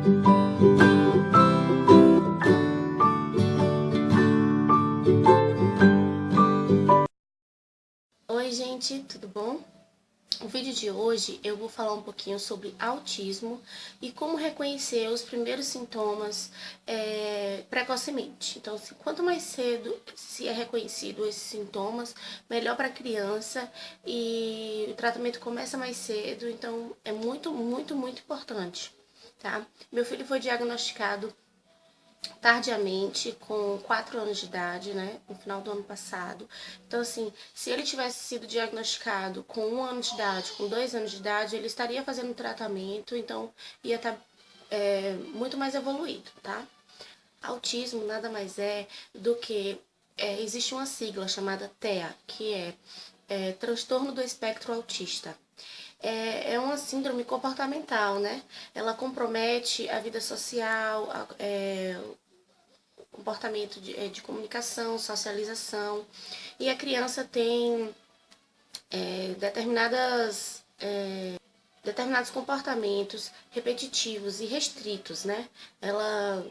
Oi gente, tudo bom? No vídeo de hoje eu vou falar um pouquinho sobre autismo e como reconhecer os primeiros sintomas precocemente. Então, quanto mais cedo se é reconhecido esses sintomas, melhor para a criança, e o tratamento começa mais cedo, então é muito importante, tá? Meu filho foi diagnosticado tardiamente, com 4 anos de idade, né, no final do ano passado. Então, assim, se ele tivesse sido diagnosticado com 1 ano de idade, com 2 anos de idade, ele estaria fazendo tratamento, então ia estar muito mais evoluído, tá? Autismo nada mais é do que, existe uma sigla chamada TEA, que é Transtorno do Espectro Autista. É uma síndrome comportamental, né? Ela compromete a vida social, comportamento de comunicação, socialização, e a criança tem determinados comportamentos repetitivos e restritos, né? Ela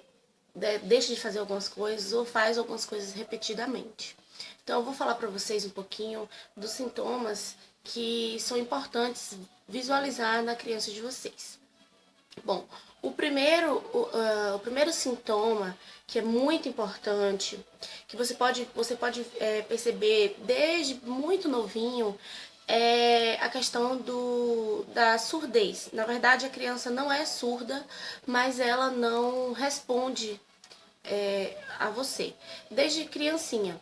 deixa de fazer algumas coisas ou faz algumas coisas repetidamente. Então eu vou falar para vocês um pouquinho dos sintomas que são importantes visualizar na criança de vocês. Bom, o primeiro sintoma que é muito importante, que você pode perceber desde muito novinho, é a questão da surdez. Na verdade, a criança não é surda, mas ela não responde a você, desde criancinha.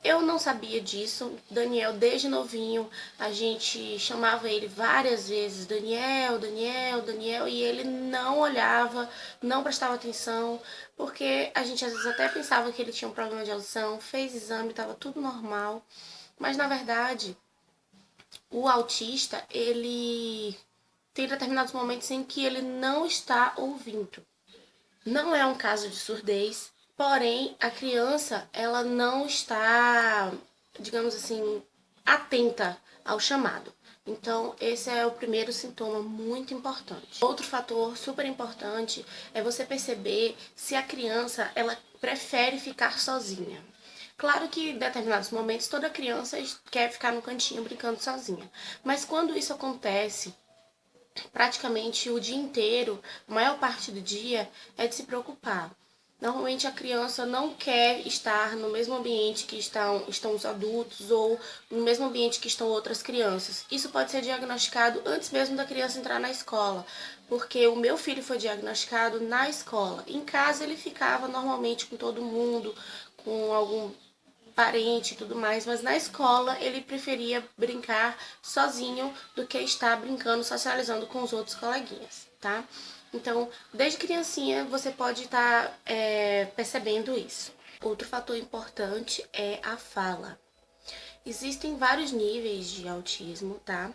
Eu não sabia disso. Daniel, desde novinho, a gente chamava ele várias vezes, Daniel, Daniel, Daniel, e ele não olhava, não prestava atenção, porque a gente às vezes até pensava que ele tinha um problema de audição, fez exame, estava tudo normal, mas na verdade, o autista, ele tem determinados momentos em que ele não está ouvindo. Não é um caso de surdez, porém a criança ela não está, digamos assim, atenta ao chamado. Então, esse é o primeiro sintoma muito importante. Outro fator super importante é você perceber se a criança ela prefere ficar sozinha. Claro que em determinados momentos toda criança quer ficar no cantinho brincando sozinha, mas quando isso acontece praticamente o dia inteiro, a maior parte do dia, é de se preocupar. Normalmente a criança não quer estar no mesmo ambiente que estão os adultos ou no mesmo ambiente que estão outras crianças. Isso pode ser diagnosticado antes mesmo da criança entrar na escola, porque o meu filho foi diagnosticado na escola. Em casa ele ficava normalmente com todo mundo, com algum parente e tudo mais, mas na escola ele preferia brincar sozinho do que estar brincando, socializando com os outros coleguinhas, tá? Então, desde criancinha você pode estar percebendo isso. Outro fator importante é a fala. Existem vários níveis de autismo, tá?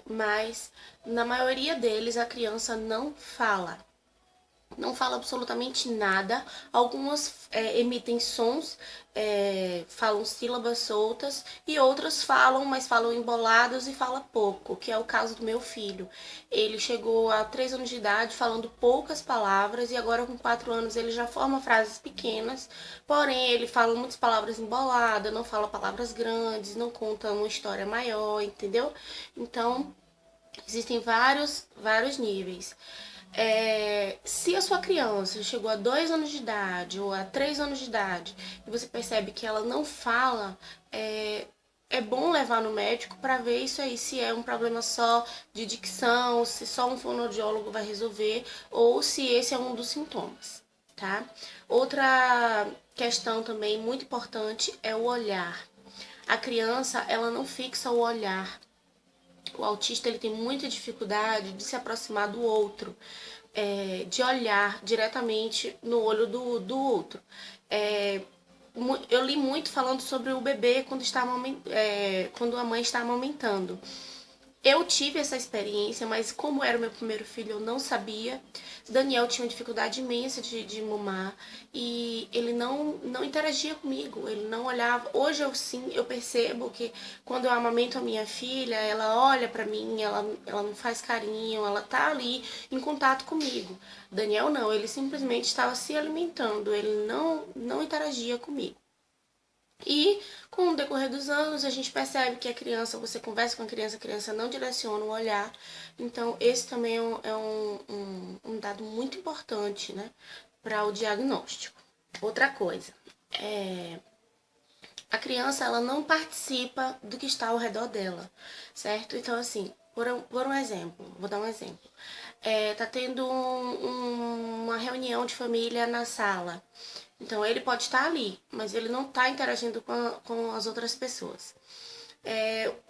Mas na maioria deles a criança não fala. Não fala absolutamente nada. Algumas emitem sons, falam sílabas soltas, e outras falam, mas falam embolados e fala pouco, que é o caso do meu filho. Ele chegou a 3 anos de idade falando poucas palavras, e agora com 4 anos ele já forma frases pequenas, porém ele fala muitas palavras emboladas, não fala palavras grandes, não conta uma história maior, entendeu? Então, existem vários níveis. Se a sua criança chegou a 2 anos de idade ou a 3 anos de idade e você percebe que ela não fala, é bom levar no médico para ver isso aí, se é um problema só de dicção, se só um fonoaudiólogo vai resolver ou se esse é um dos sintomas, tá? Outra questão também muito importante é o olhar. A criança, ela não fixa o olhar. O autista ele tem muita dificuldade de se aproximar do outro, de olhar diretamente no olho do outro. Eu li muito falando sobre o bebê quando a mãe está amamentando. Eu tive essa experiência, mas como era o meu primeiro filho, eu não sabia. Daniel tinha uma dificuldade imensa de mamar e ele não interagia comigo, ele não olhava. Hoje eu sim, eu percebo que quando eu amamento a minha filha, ela olha pra mim, ela me faz carinho, ela tá ali em contato comigo. Daniel não, ele simplesmente estava se alimentando, ele não interagia comigo. E com o decorrer dos anos, a gente percebe que a criança, você conversa com a criança não direciona o olhar. Então, esse também é um dado muito importante, né, para o diagnóstico. Outra coisa, a criança ela não participa do que está ao redor dela, certo? Então, assim, por um exemplo, vou dar um exemplo. Tá tendo uma reunião de família na sala. Então, ele pode estar ali, mas ele não está interagindo com as outras pessoas.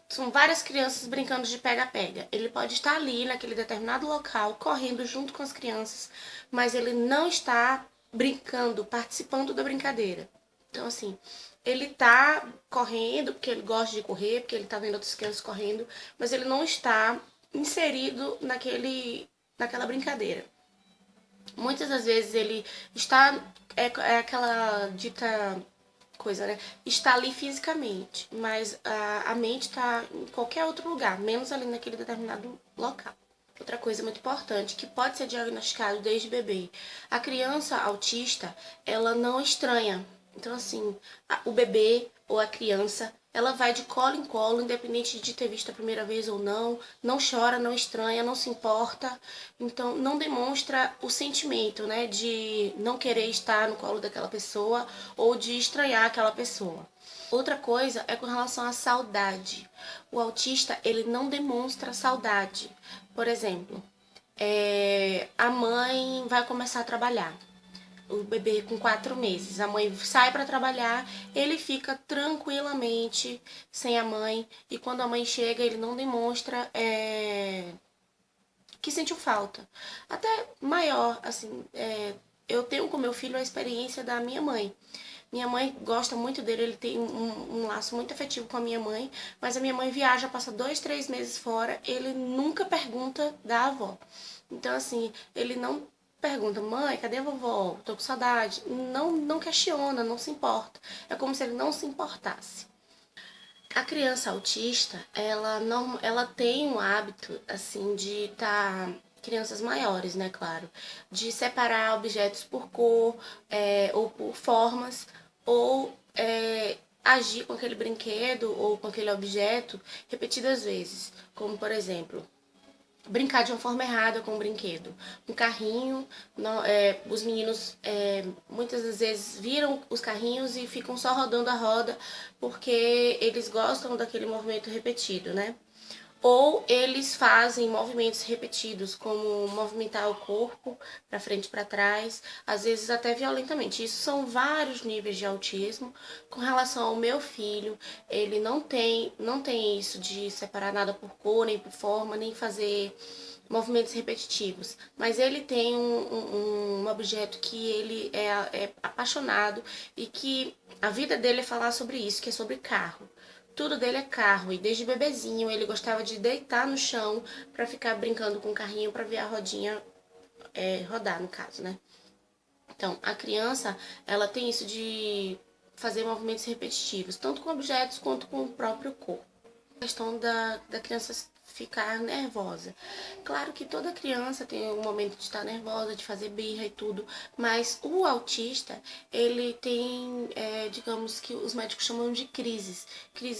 São várias crianças brincando de pega-pega. Ele pode estar ali, naquele determinado local, correndo junto com as crianças, mas ele não está brincando, participando da brincadeira. Então, assim, ele tá correndo, porque ele gosta de correr, porque ele tá vendo outras crianças correndo, mas ele não está inserido naquela brincadeira. Muitas das vezes ele está, é aquela dita coisa, né? Está ali fisicamente, mas a mente está em qualquer outro lugar, menos ali naquele determinado local. Outra coisa muito importante, que pode ser diagnosticado desde bebê. A criança autista, ela não estranha. Então, assim, o bebê ou a criança, ela vai de colo em colo, independente de ter visto a primeira vez ou não chora, não estranha, não se importa. Então, não demonstra o sentimento, né, de não querer estar no colo daquela pessoa ou de estranhar aquela pessoa. Outra coisa é com relação à saudade. O autista, ele não demonstra saudade. Por exemplo, a mãe vai começar a trabalhar. O bebê com 4 meses, a mãe sai para trabalhar, ele fica tranquilamente sem a mãe. E quando a mãe chega, ele não demonstra que sentiu falta. Até maior, assim, eu tenho com meu filho a experiência da minha mãe. Minha mãe gosta muito dele, ele tem um laço muito afetivo com a minha mãe, mas a minha mãe viaja, passa 2, 3 meses fora, ele nunca pergunta da avó. Então, assim, ele não pergunta, mãe, cadê a vovó? Tô com saudade. Não questiona, não se importa. É como se ele não se importasse. A criança autista, ela tem um hábito, assim, de estar crianças maiores, né, claro, de separar objetos por cor, ou por formas, ou agir com aquele brinquedo ou com aquele objeto repetidas vezes. Como, por exemplo, brincar de uma forma errada com o brinquedo. Um carrinho, os meninos muitas das vezes viram os carrinhos e ficam só rodando a roda porque eles gostam daquele movimento repetido, né? Ou eles fazem movimentos repetidos, como movimentar o corpo para frente e para trás, às vezes até violentamente. Isso são vários níveis de autismo. Com relação ao meu filho, ele não tem isso de separar nada por cor, nem por forma, nem fazer movimentos repetitivos, mas ele tem um objeto que ele é apaixonado e que a vida dele é falar sobre isso, que é sobre carro. Tudo dele é carro e desde bebezinho ele gostava de deitar no chão para ficar brincando com o carrinho para ver a rodinha rodar, no caso, né? Então, a criança, ela tem isso de fazer movimentos repetitivos, tanto com objetos quanto com o próprio corpo. A questão da criança ficar nervosa. Claro que toda criança tem um momento de estar nervosa, de fazer birra e tudo, mas o autista, ele tem, digamos que os médicos chamam de crises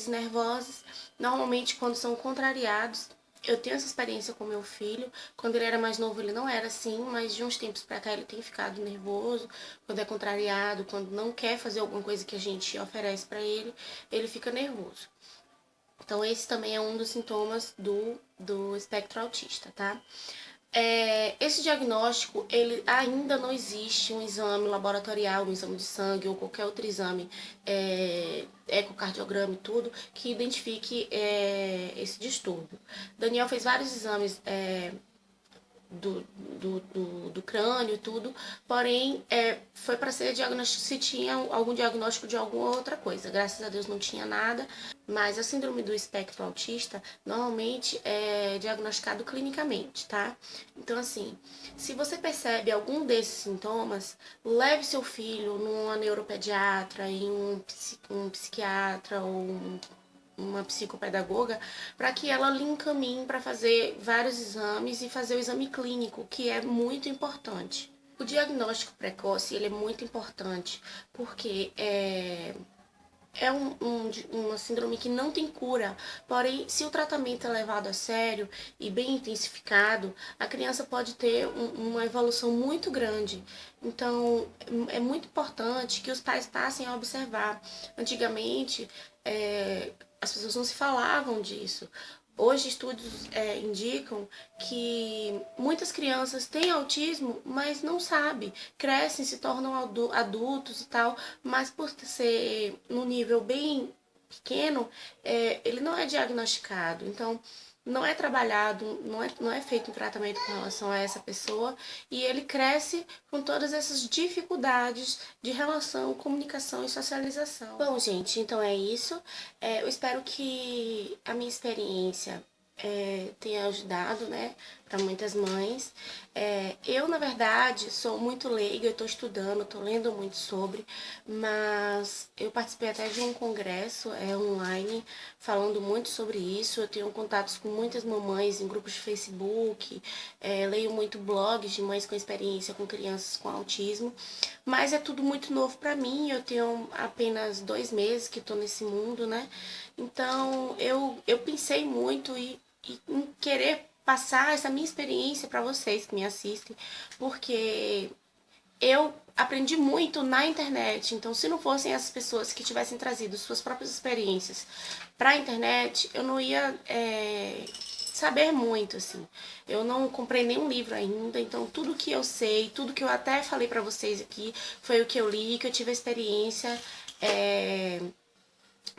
nervosas, normalmente quando são contrariados. Eu tenho essa experiência com meu filho. Quando ele era mais novo, ele não era assim, mas de uns tempos pra cá ele tem ficado nervoso, quando é contrariado, quando não quer fazer alguma coisa que a gente oferece pra ele, ele fica nervoso. Então, esse também é um dos sintomas do espectro autista, tá? Esse diagnóstico, ele ainda não existe um exame laboratorial, um exame de sangue ou qualquer outro exame, ecocardiograma e tudo, que identifique esse distúrbio. Daniel fez vários exames do crânio crânio e tudo, porém foi para ser diagnóstico se tinha algum diagnóstico de alguma outra coisa. Graças a Deus não tinha nada, mas a síndrome do espectro autista normalmente é diagnosticado clinicamente, tá? Então assim, se você percebe algum desses sintomas, leve seu filho numa neuropediatra, em um psiquiatra ou uma psicopedagoga, para que ela lhe encaminhe para fazer vários exames e fazer o exame clínico, que é muito importante. O diagnóstico precoce ele é muito importante, porque uma síndrome que não tem cura, porém, se o tratamento é levado a sério e bem intensificado, a criança pode ter uma evolução muito grande. Então, é muito importante que os pais passem a observar. Antigamente, as pessoas não se falavam disso. Hoje, estudos indicam que muitas crianças têm autismo, mas não sabem. Crescem, se tornam adultos e tal, mas por ser num nível bem pequeno, ele não é diagnosticado. Então, não é trabalhado, não é feito um tratamento com relação a essa pessoa e ele cresce com todas essas dificuldades de relação, comunicação e socialização. Bom, gente, então é isso. Eu espero que a minha experiência tenha ajudado, né, para muitas mães. Eu, na verdade, sou muito leiga, eu estou estudando, estou lendo muito sobre, mas eu participei até de um congresso online falando muito sobre isso. Eu tenho contatos com muitas mamães em grupos de Facebook, leio muito blogs de mães com experiência com crianças com autismo, mas é tudo muito novo para mim. Eu tenho apenas 2 meses que estou nesse mundo, né? Então eu pensei muito e em querer passar essa minha experiência para vocês que me assistem, porque eu aprendi muito na internet. Então, se não fossem essas pessoas que tivessem trazido suas próprias experiências para a internet, eu não ia saber muito, assim. Eu não comprei nenhum livro ainda, então tudo que eu sei, tudo que eu até falei para vocês aqui, foi o que eu li, que eu tive a experiência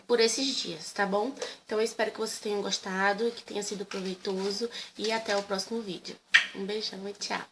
por esses dias, tá bom? Então eu espero que vocês tenham gostado, que tenha sido proveitoso e até o próximo vídeo. Um beijão e tchau!